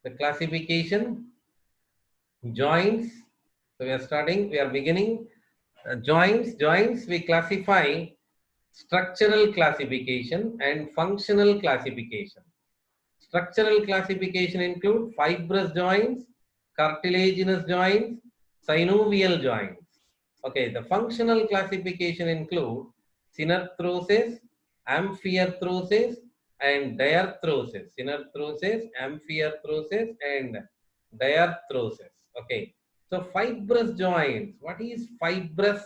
The classification, joints. So we are beginning. Joints, we classify structural classification and functional classification. Structural classification include fibrous joints, cartilaginous joints, synovial joints. Okay, the functional classification include synarthrosis, amphiarthrosis, and diarthrosis. Synarthrosis, amphiarthrosis, and diarthrosis. Okay, so fibrous joints. What is fibrous?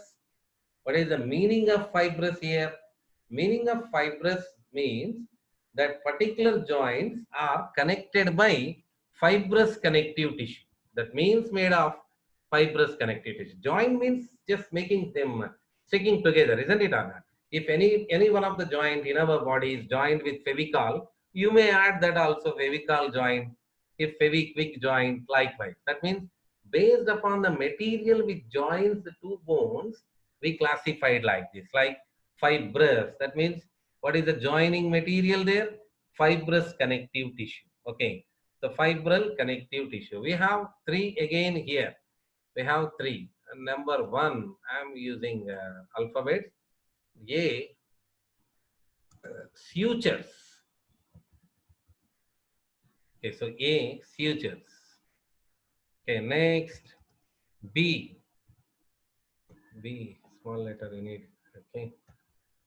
What is the meaning of fibrous here? Meaning of fibrous means that particular joints are connected by fibrous connective tissue. That means made of fibrous connective tissue. Joint means just making them sticking together, isn't it, Anna? If any one of the joint in our body is joined with fevicol, you may add that also fevicol joint. If feviquick joint, likewise. That means based upon the material which joins the two bones, we classified like this, like fibrous. That means what is the joining material there? Fibrous connective tissue. Okay, the fibrous connective tissue. We have three again here. We have three. Number one, I am using alphabet. A, sutures. Okay, so A, sutures. Okay, next B. B, small letter you need. Okay.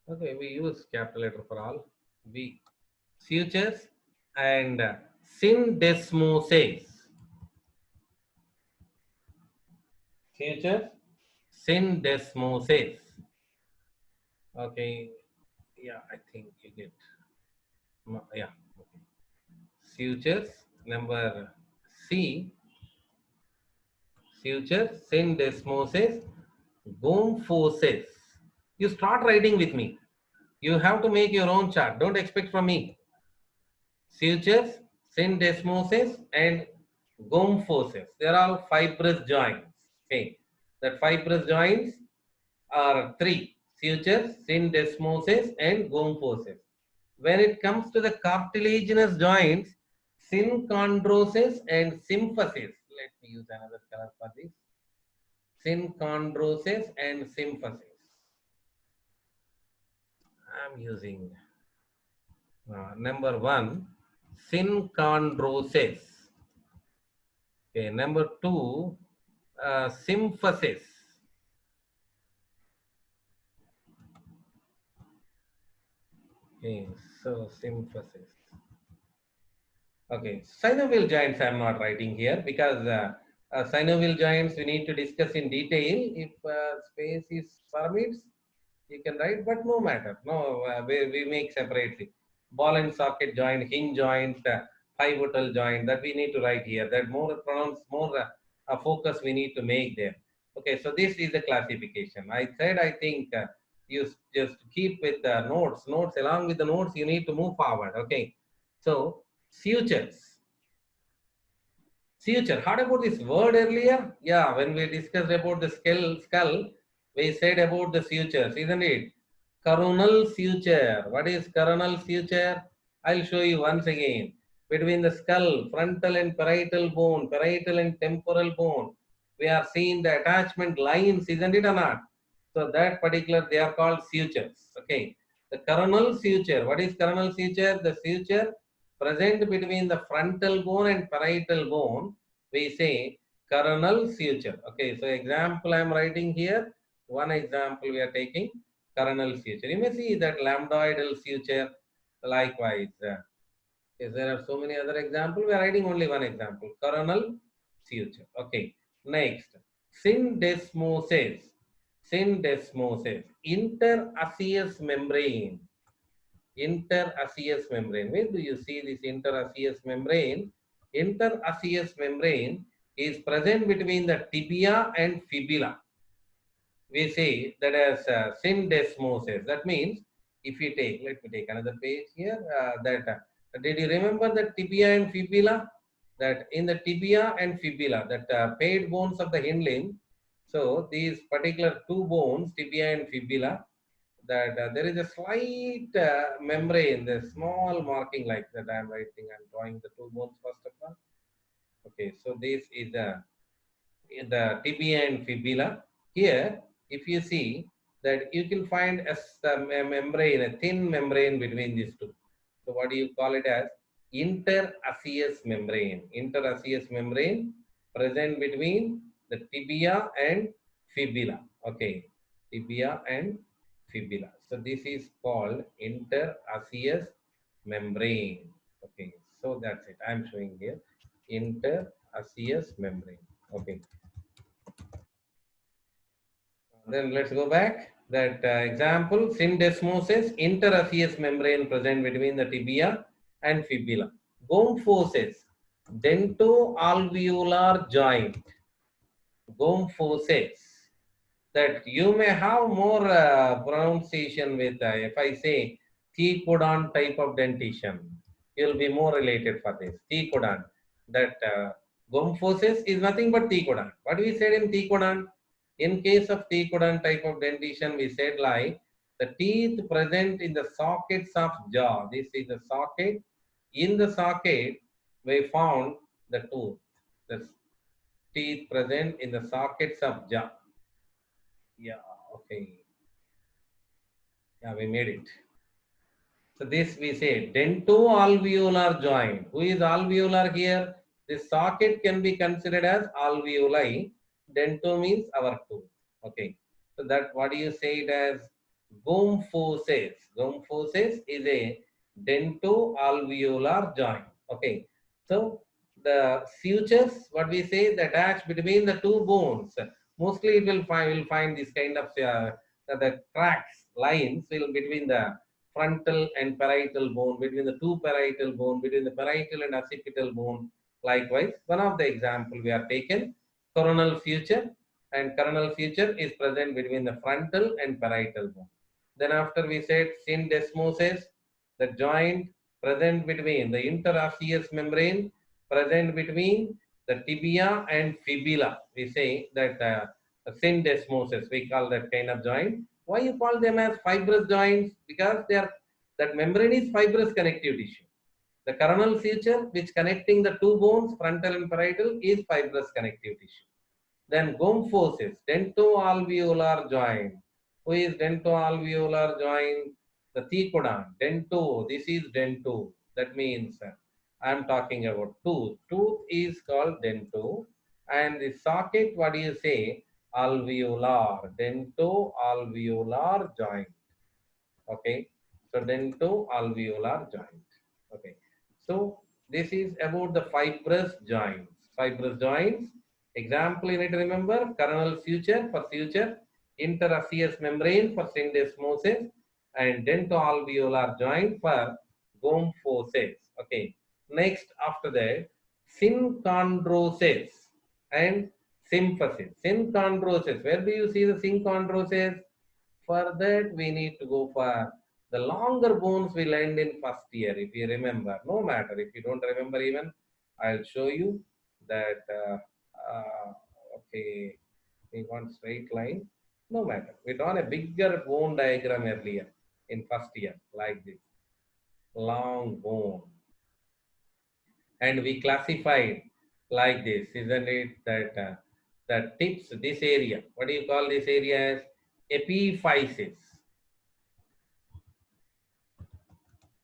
Okay, we use capital letter for all. B, sutures and syndesmosis. Sutures, syndesmosis. Okay, yeah, I think you get. Yeah, okay. Sutures, number C, sutures, syndesmosis, gomphosis. You start writing with me. You have to make your own chart. Don't expect from me. Sutures, syndesmosis, and gomphosis. They are all fibrous joints. Okay, that fibrous joints are three: sutures, syndesmosis, and gomphosis. When it comes to the cartilaginous joints, synchondrosis and symphysis. Let me use another color for this. Synchondrosis and symphysis. I am using number one, synchondrosis. Okay, number two, symphysis. Okay, so symphysis. Okay, synovial joints I am not writing here because synovial joints we need to discuss in detail. If space is permits, you can write, but no matter. No, we make separately. Ball and socket joint, hinge joint, pivotal joint, that we need to write here. That more pronounced, more focus we need to make there. Okay, so this is the classification. I said, I think you just keep with the notes. Notes, along with the notes, you need to move forward. Okay, so sutures. Suture. Heard about this word earlier? Yeah, when we discussed about the skull, we said about the sutures, isn't it? Coronal suture. What is coronal suture? I'll show you once again. Between the skull, frontal and parietal bone, parietal and temporal bone, we are seeing the attachment lines, isn't it or not? So that particular, they are called sutures. Okay. The coronal suture. What is coronal suture? The suture present between the frontal bone and parietal bone, we say coronal suture. Okay, so example I am writing here. One example we are taking coronal suture. You may see that lambdoidal suture. Likewise, there are so many other examples. We are writing only one example. Coronal suture. Okay. Next, syndesmosis. Syndesmosis. Interosseous membrane. Interosseous membrane. Where do you see this interosseous membrane? Interosseous membrane is present between the tibia and fibula. We say that as syndesmosis. That means if you take, let me take another page here. Did you remember the tibia and fibula? That in the tibia and fibula, that paired bones of the hind limb. So these particular two bones, tibia and fibula, that there is a slight membrane, the small marking like that I am writing. I am drawing the two bones first of all. Okay, so this is the tibia and fibula. Here, if you see that you can find a membrane, a thin membrane between these two. So what do you call it as? Interosseous membrane. Interosseous membrane present between the tibia and fibula. Okay, tibia and fibula. So this is called interosseous membrane. Okay, so that's it. I'm showing here interosseous membrane. Okay, then let's go back. That example, syndesmosis, interosseous membrane present between the tibia and fibula. Gomphosis, dento-alveolar joint. Gomphosis, that you may have more pronunciation with, if I say Thecodon type of dentition, you'll be more related for this. Thecodon, that Gomphosis is nothing but Thecodon. What we said in Thecodon? In case of Thecodon type of dentition, we said like the teeth present in the sockets of jaw. This is the socket. In the socket, we found the tooth. The teeth present in the sockets of jaw. Yeah, okay. Yeah, we made it. So this we say dento-alveolar joint. Who is alveolar here? This socket can be considered as alveoli. Dento means our tooth. Okay. So that what do you say it as? Gomphosis. Gomphosis is a dento-alveolar joint. Okay. So the sutures, what we say, the attach between the two bones. Mostly it will find this kind of the cracks, lines will between the frontal and parietal bone, between the two parietal bone, between the parietal and occipital bone. Likewise, one of the example we are taken, coronal suture, and coronal suture is present between the frontal and parietal bone. Then after we said syndesmosis, the joint present between the interosseous membrane, present between the tibia and fibula. We say that syndesmosis, we call that kind of joint. Why you call them as fibrous joints? Because they are, that membrane is fibrous connective tissue. The coronal suture, which connecting the two bones, frontal and parietal, is fibrous connective tissue. Then gomphosis, dento-alveolar joint. Who is dento-alveolar joint? The thecodon. Dento, this is dento. That means I am talking about tooth. Tooth is called dento. And the socket, what do you say? Alveolar. Dento-alveolar joint. Okay. So dento-alveolar joint. Okay. So this is about the fibrous joints. Fibrous joints. Example you need to remember, coronal suture for suture, interosseous membrane for syndesmosis, and dento-alveolar joint for gomphosis. Okay. Next, after that, synchondrosis and symphysis. Synchondrosis. Where do you see the synchondrosis? For that, we need to go for the longer bones we learned in first year. If you remember, no matter if you don't remember even, I'll show you that. Okay, we want straight line. No matter. We drawn a bigger bone diagram earlier in first year, like this long bone, and we classified like this, isn't it? That the tips, this area. What do you call this area as? Epiphysis.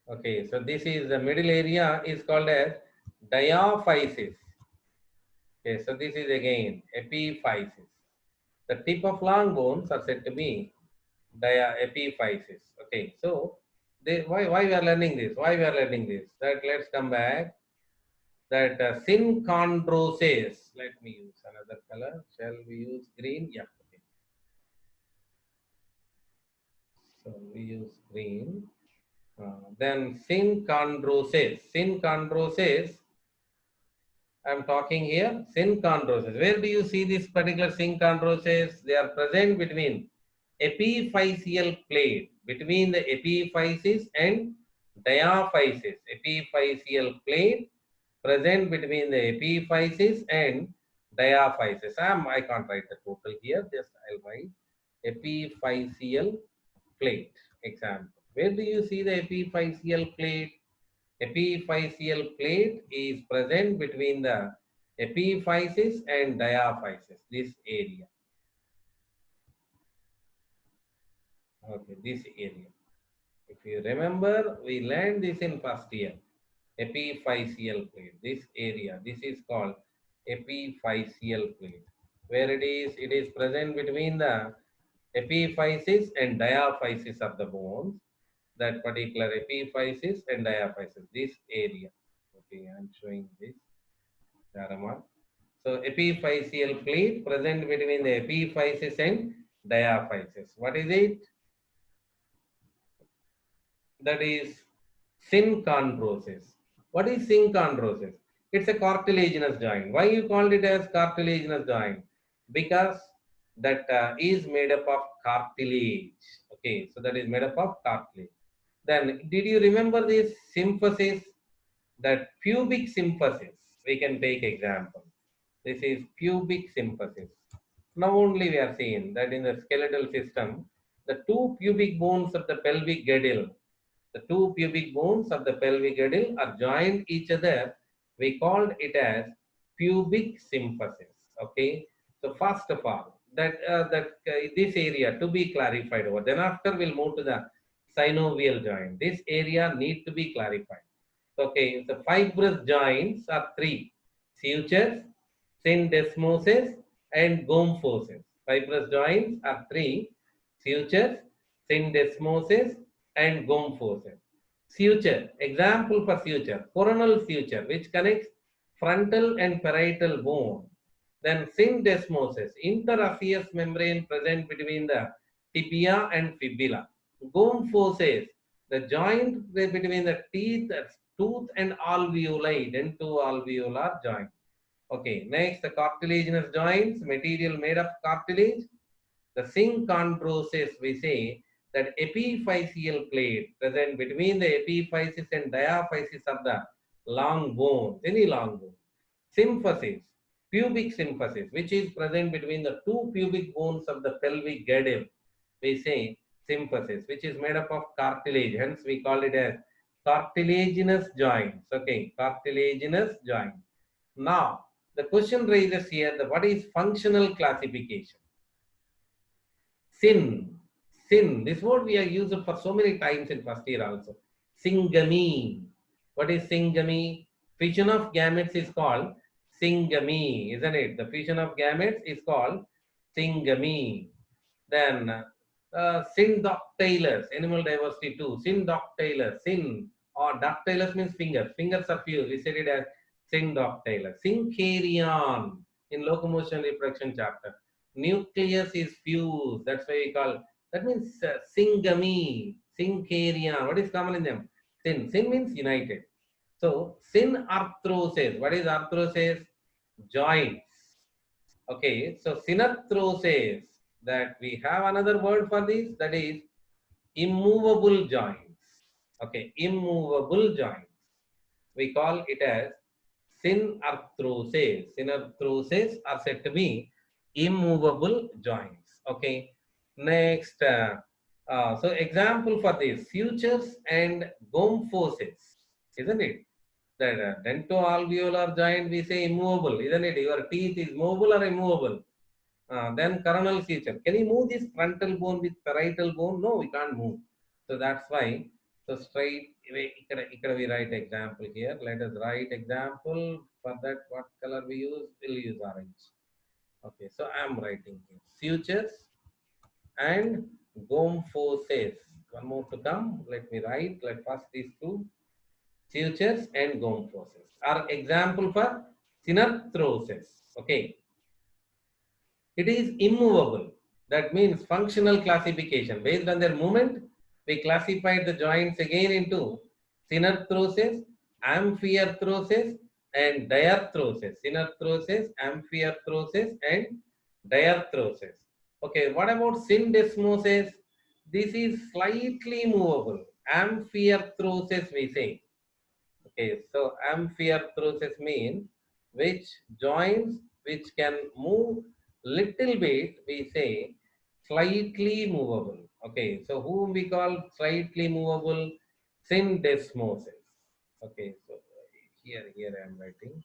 Okay, so this is the middle area is called as diaphysis. Okay, so this is again epiphysis. The tip of long bones are said to be epiphysis. Okay, so why we are learning this? Why we are learning this? That let's come back. That synchondrosis. Let me use another color. Shall we use green? Yeah. Okay. So we use green. Then synchondrosis. Synchondrosis, I'm talking here, synchondrosis. Where do you see this particular synchondrosis? They are present between epiphyseal plate, between the epiphysis and diaphysis. Epiphyseal plate present between the epiphysis and diaphysis. I can't write the total here, just I'll write epiphyseal plate. Example. Where do you see the epiphyseal plate? Epiphyseal plate is present between the epiphysis and diaphysis, this area. Okay, this area. If you remember, we learned this in first year. Epiphyseal plate, this area, this is called epiphyseal plate. Where it is present between the epiphysis and diaphysis of the bones. That particular epiphysis and diaphysis, this area. Okay, I am showing this diagram. So epiphyseal plate present between the epiphysis and diaphysis. What is it? That is synchondrosis. What is synchondrosis? It's a cartilaginous joint. Why you called it as cartilaginous joint? Because that is made up of cartilage. Okay, so that is made up of cartilage. Then, did you remember this symphysis? That pubic symphysis. We can take example. This is pubic symphysis. Now only we are seeing that in the skeletal system, the two pubic bones of the pelvic girdle, the two pubic bones of the pelvic girdle are joined each other. We called it as pubic symphysis. Okay. So first of all, this area to be clarified over. Then after we'll move to the synovial joint. This area need to be clarified. Okay. So fibrous joints are three: sutures, syndesmosis, and gomphosis. Fibrous joints are three: sutures, syndesmosis, and gomphosis. Suture, example for suture, coronal suture, which connects frontal and parietal bone. Then syndesmosis, interosseous membrane present between the tibia and fibula. Gomphosis, the joint between the teeth, tooth and alveoli, dentoalveolar joint. Okay, next the cartilaginous joints, material made of cartilage. The synchondrosis, we say that epiphyseal plate present between the epiphysis and diaphysis of the long bones, any long bone. Symphysis, pubic symphysis, which is present between the two pubic bones of the pelvic girdle. We say symphysis, which is made up of cartilage. Hence, we call it as cartilaginous joints. Okay, cartilaginous joint. Now, the question raises here that what is functional classification? Sin. Sin. This word we are used for so many times in first year also. Syngamy. What is syngamy? Fission of gametes is called syngamy, isn't it? The fission of gametes is called syngamy. Then syndactylous, animal diversity too. Syndactylous. Syn or dactylous means fingers. Fingers are few. We said it as syndactylous. Syncherion in locomotion reproduction chapter. Nucleus is fused. That's why we call. That means syngamy, syncherion. What is common in them? Syn. Syn means united. So synarthrosis. What is arthrosis? Joints. Okay. So synarthrosis. That we have another word for this. That is immovable joints. Okay. Immovable joints. We call it as synarthrosis. Synarthrosis are said to be immovable joints. Okay. Next, so example for this, sutures and gomphosis, isn't it? That dentoalveolar joint we say immovable, isn't it? Your teeth is movable or immovable. Then coronal suture. Can you move this frontal bone with parietal bone? No, we can't move. So that's why. So straight, ఇక్కడ we write example here. Let us write example. For that, what color we use? We'll use orange. Okay, so I am writing here. Sutures and gomphosis. One more to come. Let me write. Let first these two. Sutures and gomphosis are example for synarthrosis. Okay. It is immovable. That means functional classification. Based on their movement, we classified the joints again into synarthrosis, amphiarthrosis, and diarthrosis. Synarthrosis, amphiarthrosis, and diarthrosis. Okay, what about syndesmosis? This is slightly movable. Amphiarthrosis, we say. Okay, so amphiarthrosis means which joints which can move little bit, we say slightly movable. Okay, so whom we call slightly movable? Syndesmosis. Okay, so here I am writing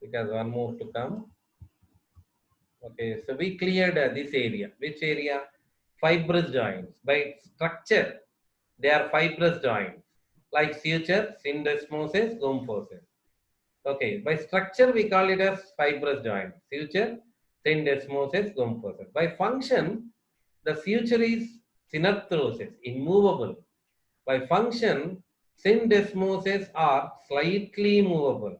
because one more to come. Okay, so we cleared this area. Which area? Fibrous joints. By structure, they are fibrous joints like suture, syndesmosis, gomphosis. Okay, by structure we call it as fibrous joint. Suture, syndesmosis, gomphosis. By function, the suture is synarthrosis, immovable. By function, syndesmosis are slightly movable.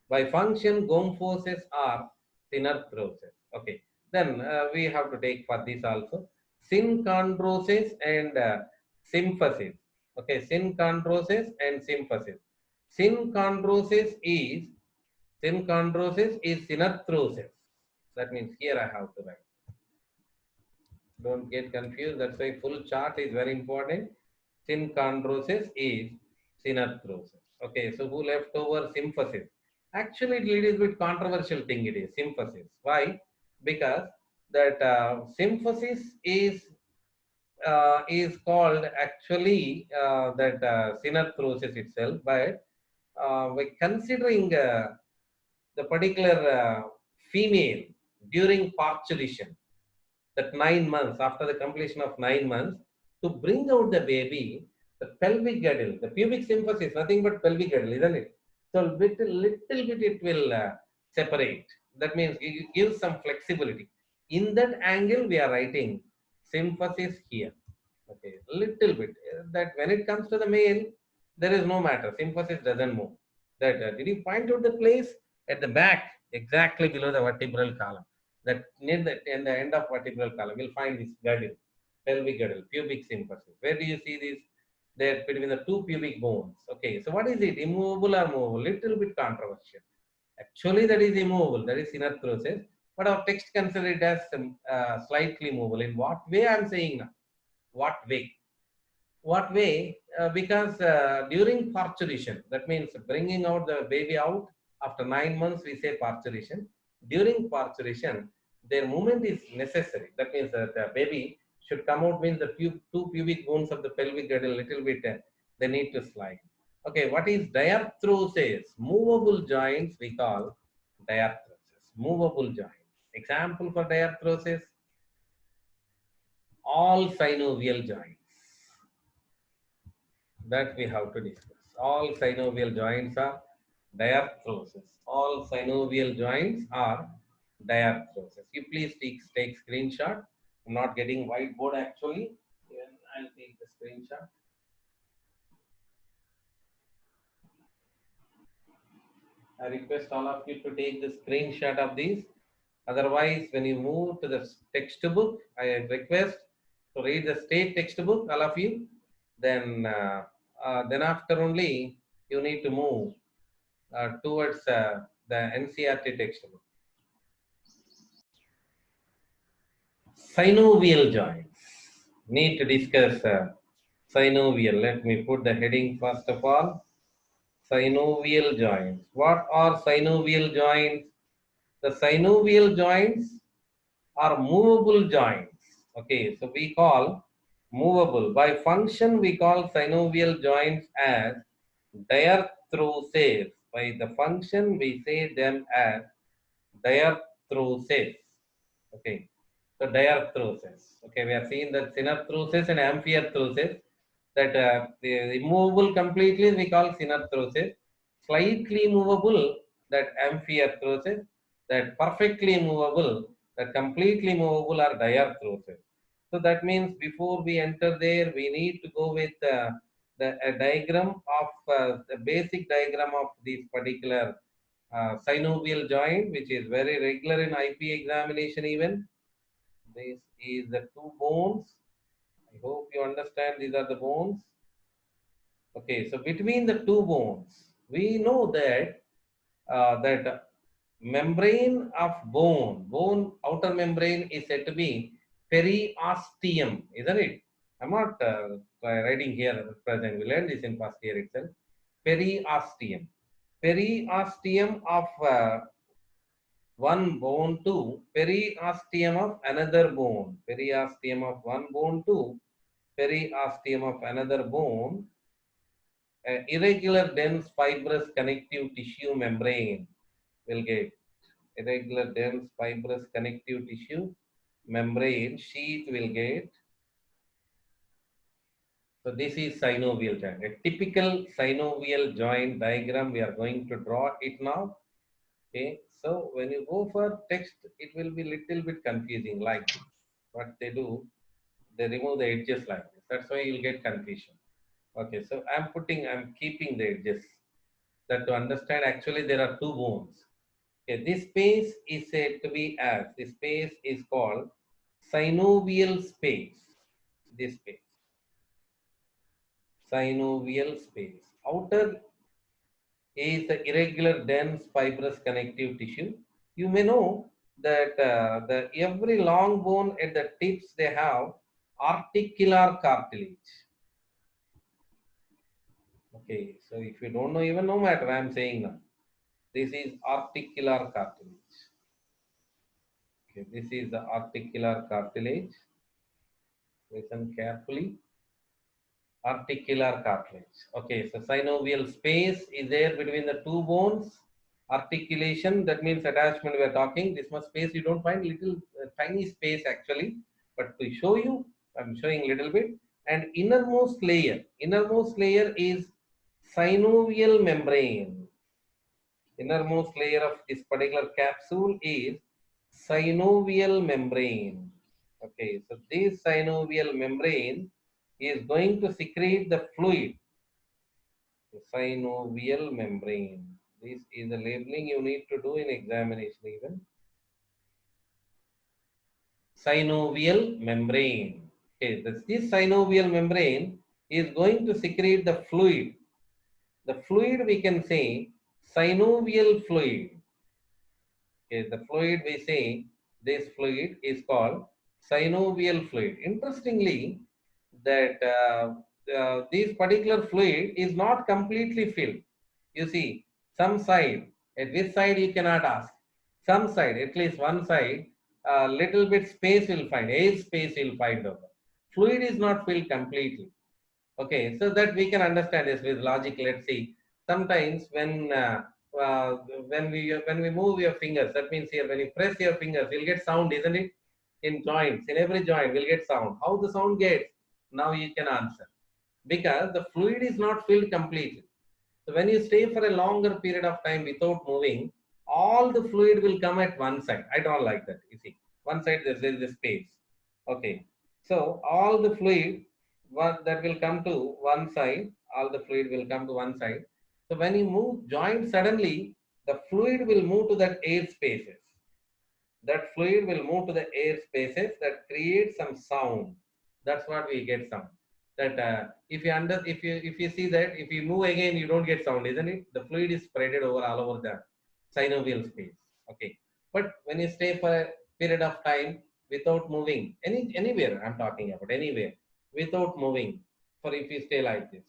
By function, gomphosis are synarthrosis. Okay, then we have to take for this also synchondrosis and symphysis. Okay, synchondrosis and symphysis. Synchondrosis is synarthrosis. That means here I have to write. Don't get confused. That's why full chart is very important. Synchondrosis is synarthrosis. Okay, so who left over symphysis? Actually, it is a bit controversial thing. It is symphysis. Why? Because that symphysis is called actually that synarthrosis itself, but by considering the particular female during parturition, that 9 months, after the completion of 9 months, to bring out the baby, the pelvic girdle, the pubic symphysis, nothing but pelvic girdle, isn't it? So little bit it will separate. That means it gives some flexibility. In that angle, we are writing symphysis here. Okay, little bit. That when it comes to the male, there is no matter. Symphysis doesn't move. That did you point out the place at the back, exactly below the vertebral column? That near the in the end of vertebral column, you'll find this girdle, pelvic girdle, pubic symphysis. Where do you see this? There between the two pubic bones. Okay, so what is it? Immovable or movable? Little bit controversial. Actually, that is immovable. That is synarthrosis. But our text consider it as slightly movable. In what way I am saying now? What way? What way? Because during parturition, that means bringing out the baby out after 9 months, we say parturition. During parturition, their movement is necessary. That means that the baby should come out, means the two pubic bones of the pelvic girdle a little bit, they need to slide. Okay, what is diarthrosis? Movable joints we call diarthrosis. Movable joints. Example for diarthrosis, all synovial joints. That we have to discuss. All synovial joints are diarthrosis. All synovial joints are diarthrosis. You please take screenshot. I'm not getting whiteboard actually. I'll take the screenshot. I request all of you to take the screenshot of these. Otherwise, when you move to the textbook, I request to read the state textbook, all of you. Then after only you need to move towards the NCRT textbook. Synovial joints. Need to discuss synovial. Let me put the heading first of all. Synovial joints. What are synovial joints? The synovial joints are movable joints. Okay, so we call movable. By function, we call synovial joints as diarthrosis. By the function, we say them as diarthrosis. Okay, so diarthrosis. Okay, we are seeing that synarthrosis and amphiarthrosis. That the immovable completely we call synarthrosis. Slightly movable, that amphiarthrosis. That perfectly movable, that completely movable are diarthrosis. So that means before we enter there, we need to go with a diagram of the basic diagram of this particular synovial joint, which is very regular in IP examination even. This is the two bones. I hope you understand these are the bones. Okay, so between the two bones, we know that that membrane of bone outer membrane is said to be periosteum, isn't it? I'm not writing here at present. We learned this in past year itself. Periosteum. Periosteum of one bone to periosteum of another bone. Periosteum of one bone to periosteum of another bone. Irregular dense fibrous connective tissue membrane will get irregular dense fibrous connective tissue membrane sheath will get. So this is synovial joint. A typical synovial joint diagram we are going to draw it now. Okay, so when you go for text, it will be little bit confusing like this. What they do, they remove the edges like this. That's why you'll get confusion. Okay, so I'm keeping the edges. That to understand, actually there are two bones. Okay, this space is said to be as, this space is called synovial space. This space, synovial space. Outer is the irregular dense fibrous connective tissue. You may know that the every long bone at the tips they have articular cartilage. Okay, so if you don't know, even no matter, I am saying now. This is articular cartilage. Okay, this is the articular cartilage. Listen carefully. Articular cartilage. Okay, so synovial space is there between the two bones. Articulation, that means attachment we are talking. This much space you don't find, little tiny space actually. But to show you, I'm showing little bit. And innermost layer is synovial membrane. Innermost layer of this particular capsule is synovial membrane. Okay, so this synovial membrane is going to secrete the fluid. The synovial membrane. This is the labeling you need to do in examination even. Synovial membrane. Okay, this synovial membrane is going to secrete the fluid. The fluid we can say synovial fluid. Okay, the fluid we say, this fluid is called synovial fluid. Interestingly, that this particular fluid is not completely filled. You see, some side, at this side you cannot ask. Some side, at least one side, little bit space will find, air space will find over. Fluid is not filled completely. Okay, so that we can understand this with logic. Let's see. Sometimes uh, when we move your fingers, that means here when you press your fingers, you'll get sound, isn't it? In joints, in every joint, we'll get sound. How the sound gets? Now you can answer. Because the fluid is not filled completely. So when you stay for a longer period of time without moving, all the fluid will come at one side. I don't like that. You see, one side there is a space. Okay. So all the fluid that will come to one side, all the fluid will come to one side. So when you move joint suddenly, the fluid will move to that air spaces. That fluid will move to the air spaces that create some sound. That's what we get sound. That if you see that if you move again you don't get sound, isn't it? The fluid is spreaded over all over the synovial space. Okay, but when you stay for a period of time without moving, anywhere I'm talking about, anywhere without moving, for if you stay like this,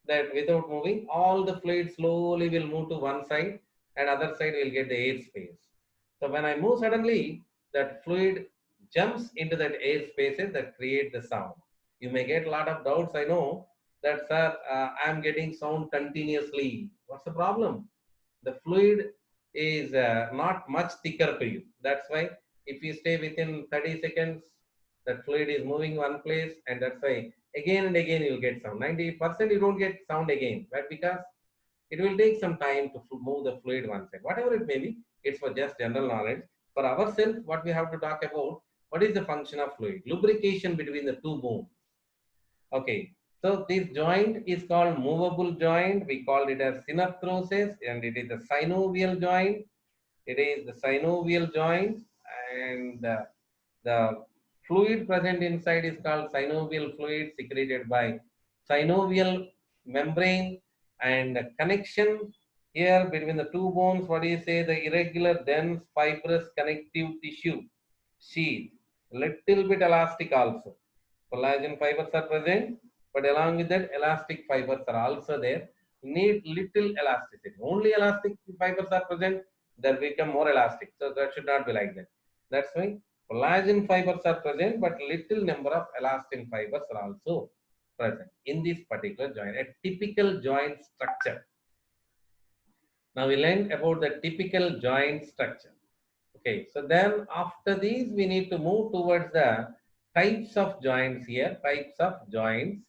that without moving, all the fluid slowly will move to one side and other side will get the air space. So when I move suddenly, that fluid jumps into that air spaces that create the sound. You may get a lot of doubts, I know, that sir, I am getting sound continuously. What's the problem? The fluid is not much thicker to you. That's why if you stay within 30 seconds, that fluid is moving one place, and that's why again and again you'll get sound. 90% you don't get sound again, but because it will take some time to move the fluid one side. Whatever it may be, it's for just general knowledge. For ourselves, what we have to talk about, what is the function of fluid? Lubrication between the two bones. Okay, so this joint is called movable joint. We call it as synchondrosis, and it is the synovial joint. It is the synovial joint, and the fluid present inside is called synovial fluid secreted by synovial membrane, and the connection here between the two bones, what do you say? The irregular dense fibrous connective tissue sheath, little bit elastic also. Collagen fibers are present, but along with that, elastic fibers are also there. Need little elasticity. Only elastic fibers are present, they become more elastic. So that should not be like that. That's why collagen fibers are present, but little number of elastin fibers are also present in this particular joint. A typical joint structure. Now we learned about the typical joint structure. Okay, so then after these, we need to move towards the types of joints here, types of joints.